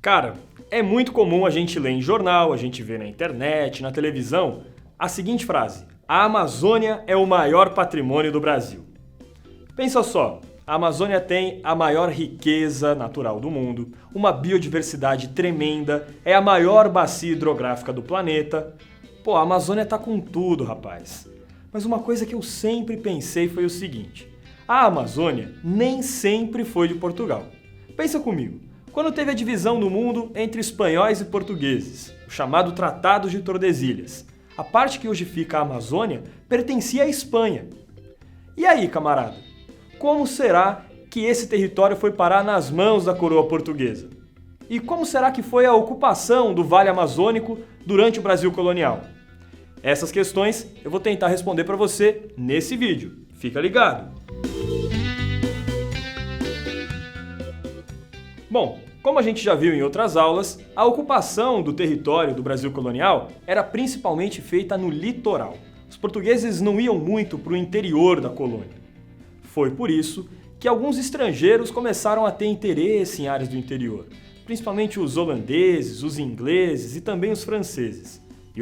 Cara, é muito comum a gente ler em jornal, a gente vê na internet, na televisão, a seguinte frase: a Amazônia é o maior patrimônio do Brasil. Pensa só, a Amazônia tem a maior riqueza natural do mundo, uma biodiversidade tremenda, é a maior bacia hidrográfica do planeta. Pô, a Amazônia tá com tudo, rapaz. Mas uma coisa que eu sempre pensei foi o seguinte: a Amazônia nem sempre foi de Portugal. Pensa comigo, quando teve a divisão do mundo entre espanhóis e portugueses, o chamado Tratado de Tordesilhas, a parte que hoje fica a Amazônia pertencia à Espanha. E aí, camarada? Como será que esse território foi parar nas mãos da coroa portuguesa? E como será que foi a ocupação do Vale Amazônico durante o Brasil colonial? Essas questões eu vou tentar responder para você nesse vídeo. Fica ligado! Bom, como a gente já viu em outras aulas, a ocupação do território do Brasil colonial era principalmente feita no litoral. Os portugueses não iam muito para o interior da colônia. Foi por isso que alguns estrangeiros começaram a ter interesse em áreas do interior, principalmente os holandeses, os ingleses e também os franceses. E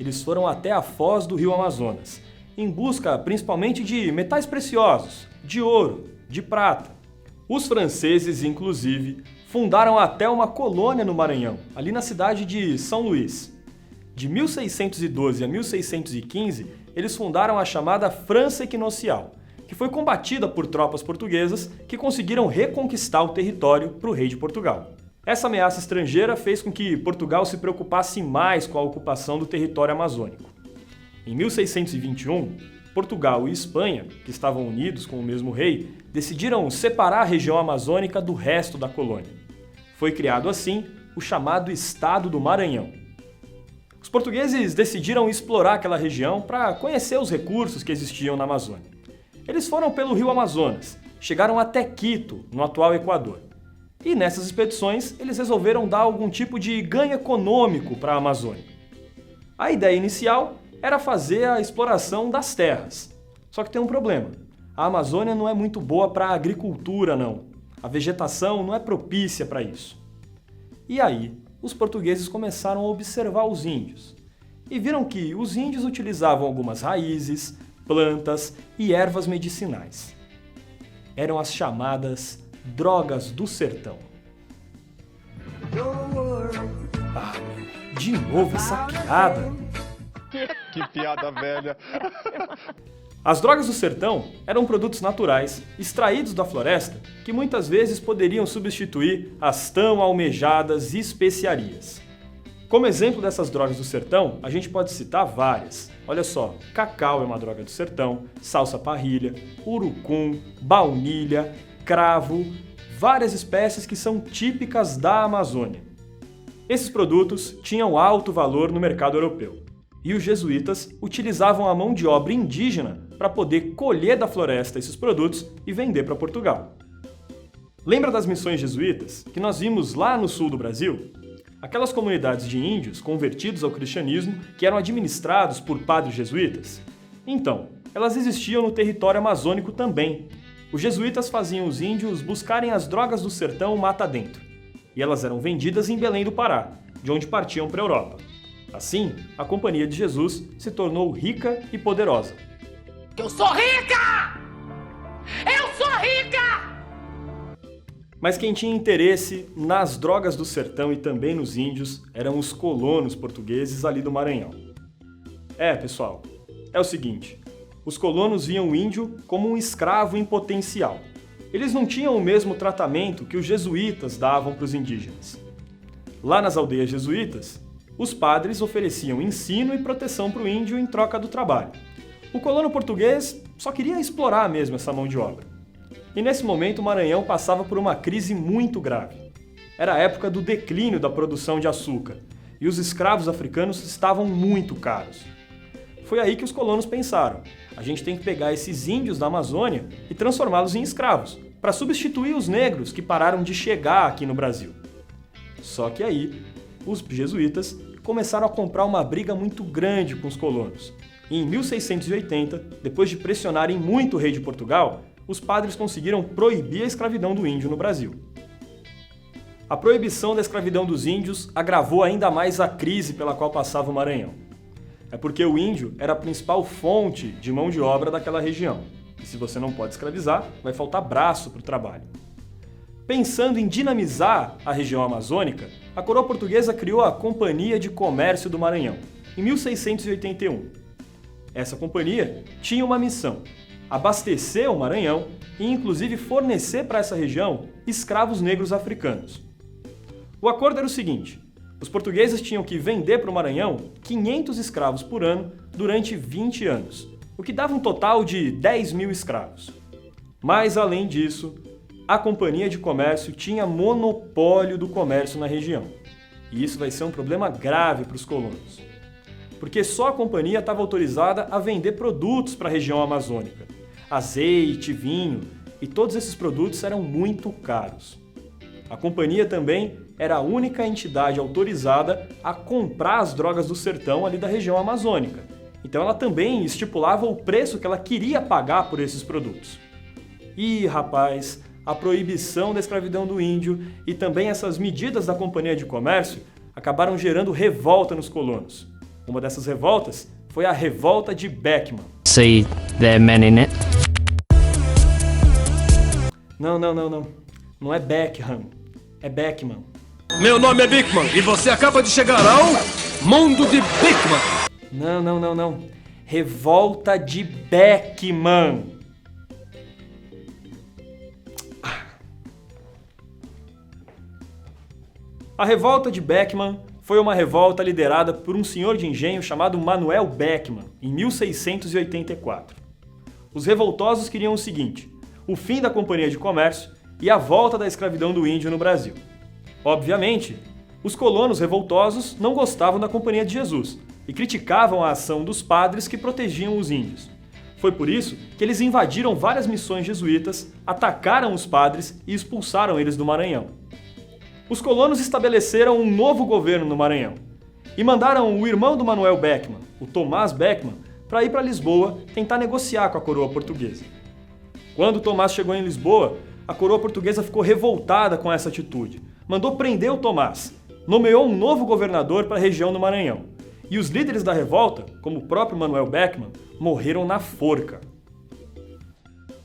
eles foram até a foz do rio Amazonas, em busca principalmente de metais preciosos, de ouro, de prata. Os franceses, inclusive, fundaram até uma colônia no Maranhão, ali na cidade de São Luís. De 1612 a 1615, eles fundaram a chamada França Equinocial, que foi combatida por tropas portuguesas que conseguiram reconquistar o território para o rei de Portugal. Essa ameaça estrangeira fez com que Portugal se preocupasse mais com a ocupação do território amazônico. Em 1621, Portugal e Espanha, que estavam unidos com o mesmo rei, decidiram separar a região amazônica do resto da colônia. Foi criado assim o chamado Estado do Maranhão. Os portugueses decidiram explorar aquela região para conhecer os recursos que existiam na Amazônia. Eles foram pelo rio Amazonas, chegaram até Quito, no atual Equador. E nessas expedições, eles resolveram dar algum tipo de ganho econômico para a Amazônia. A ideia inicial era fazer a exploração das terras. Só que tem um problema. A Amazônia não é muito boa para a agricultura, não. A vegetação não é propícia para isso. E aí, os portugueses começaram a observar os índios. E viram que os índios utilizavam algumas raízes, plantas e ervas medicinais. Eram as chamadas drogas do sertão. De novo essa piada? Que piada velha! As drogas do sertão eram produtos naturais, extraídos da floresta, que muitas vezes poderiam substituir as tão almejadas especiarias. Como exemplo dessas drogas do sertão, a gente pode citar várias. Olha só, cacau é uma droga do sertão, salsa parrilha, urucum, baunilha, cravo, várias espécies que são típicas da Amazônia. Esses produtos tinham alto valor no mercado europeu. E os jesuítas utilizavam a mão de obra indígena para poder colher da floresta esses produtos e vender para Portugal. Lembra das missões jesuítas que nós vimos lá no sul do Brasil? Aquelas comunidades de índios convertidos ao cristianismo que eram administrados por padres jesuítas? Então, elas existiam no território amazônico também. Os jesuítas faziam os índios buscarem as drogas do sertão mata dentro. E elas eram vendidas em Belém do Pará, de onde partiam para a Europa. Assim, a Companhia de Jesus se tornou rica e poderosa. Eu sou rica! Eu sou rica! Mas quem tinha interesse nas drogas do sertão e também nos índios eram os colonos portugueses ali do Maranhão. Pessoal, é o seguinte, os colonos viam o índio como um escravo em potencial. Eles não tinham o mesmo tratamento que os jesuítas davam para os indígenas. Lá nas aldeias jesuítas, os padres ofereciam ensino e proteção para o índio em troca do trabalho. O colono português só queria explorar mesmo essa mão de obra. E nesse momento o Maranhão passava por uma crise muito grave. Era a época do declínio da produção de açúcar, e os escravos africanos estavam muito caros. Foi aí que os colonos pensaram: a gente tem que pegar esses índios da Amazônia e transformá-los em escravos, para substituir os negros que pararam de chegar aqui no Brasil. Só que aí, os jesuítas começaram a comprar uma briga muito grande com os colonos. E em 1680, depois de pressionarem muito o rei de Portugal, os padres conseguiram proibir a escravidão do índio no Brasil. A proibição da escravidão dos índios agravou ainda mais a crise pela qual passava o Maranhão. É porque o índio era a principal fonte de mão de obra daquela região. E se você não pode escravizar, vai faltar braço para o trabalho. Pensando em dinamizar a região amazônica, a coroa portuguesa criou a Companhia de Comércio do Maranhão, em 1681. Essa companhia tinha uma missão: abastecer o Maranhão e inclusive fornecer para essa região escravos negros africanos. O acordo era o seguinte: os portugueses tinham que vender para o Maranhão 500 escravos por ano durante 20 anos, o que dava um total de 10.000 escravos. Mas, além disso, a Companhia de Comércio tinha monopólio do comércio na região. E isso vai ser um problema grave para os colonos. Porque só a companhia estava autorizada a vender produtos para a região amazônica. Azeite, vinho, e todos esses produtos eram muito caros. A companhia também era a única entidade autorizada a comprar as drogas do sertão ali da região amazônica. Então ela também estipulava o preço que ela queria pagar por esses produtos. E, rapaz, a proibição da escravidão do índio e também essas medidas da Companhia de Comércio acabaram gerando revolta nos colonos. Uma dessas revoltas foi a Revolta de Beckman. See there men in it? Não. Não é Beckham, é Beckman. Meu nome é Bickman e você acaba de chegar ao mundo de Bickman. Não. Revolta de Beckman. A Revolta de Beckman foi uma revolta liderada por um senhor de engenho chamado Manuel Beckman, em 1684. Os revoltosos queriam o seguinte: o fim da Companhia de Comércio e a volta da escravidão do índio no Brasil. Obviamente, os colonos revoltosos não gostavam da Companhia de Jesus e criticavam a ação dos padres que protegiam os índios. Foi por isso que eles invadiram várias missões jesuítas, atacaram os padres e expulsaram eles do Maranhão. Os colonos estabeleceram um novo governo no Maranhão e mandaram o irmão do Manuel Beckman, o Tomás Beckman, para ir para Lisboa tentar negociar com a coroa portuguesa. Quando Tomás chegou em Lisboa, a coroa portuguesa ficou revoltada com essa atitude. Mandou prender o Tomás, nomeou um novo governador para a região do Maranhão. E os líderes da revolta, como o próprio Manuel Beckman, morreram na forca.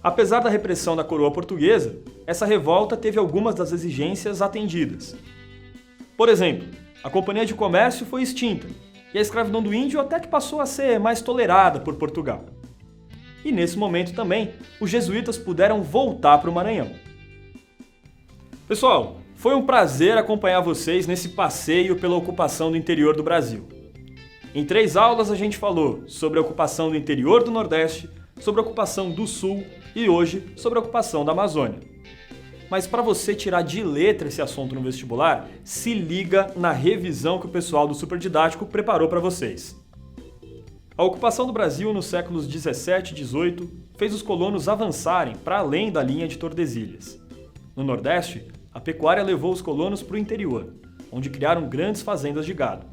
Apesar da repressão da coroa portuguesa, essa revolta teve algumas das exigências atendidas. Por exemplo, a Companhia de Comércio foi extinta e a escravidão do índio até que passou a ser mais tolerada por Portugal. E nesse momento também, os jesuítas puderam voltar para o Maranhão. Pessoal, foi um prazer acompanhar vocês nesse passeio pela ocupação do interior do Brasil. Em 3 aulas a gente falou sobre a ocupação do interior do Nordeste, sobre a ocupação do Sul e hoje sobre a ocupação da Amazônia. Mas para você tirar de letra esse assunto no vestibular, se liga na revisão que o pessoal do Super Didático preparou para vocês. A ocupação do Brasil nos séculos 17 e 18 fez os colonos avançarem para além da linha de Tordesilhas. No Nordeste, a pecuária levou os colonos para o interior, onde criaram grandes fazendas de gado.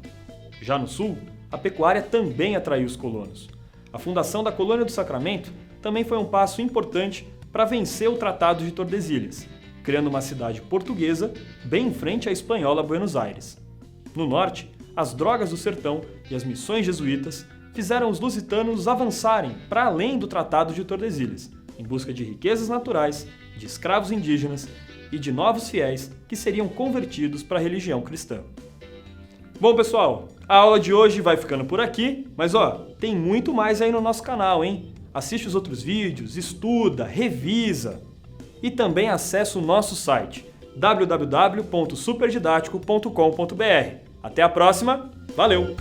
Já no Sul, a pecuária também atraiu os colonos. A fundação da Colônia do Sacramento também foi um passo importante para vencer o Tratado de Tordesilhas, criando uma cidade portuguesa bem em frente à espanhola Buenos Aires. No norte, as drogas do sertão e as missões jesuítas fizeram os lusitanos avançarem para além do Tratado de Tordesilhas, em busca de riquezas naturais, de escravos indígenas e de novos fiéis que seriam convertidos para a religião cristã. Bom, pessoal, a aula de hoje vai ficando por aqui, mas tem muito mais aí no nosso canal, hein? Assiste os outros vídeos, estuda, revisa e também acessa o nosso site www.superdidático.com.br. Até a próxima, valeu!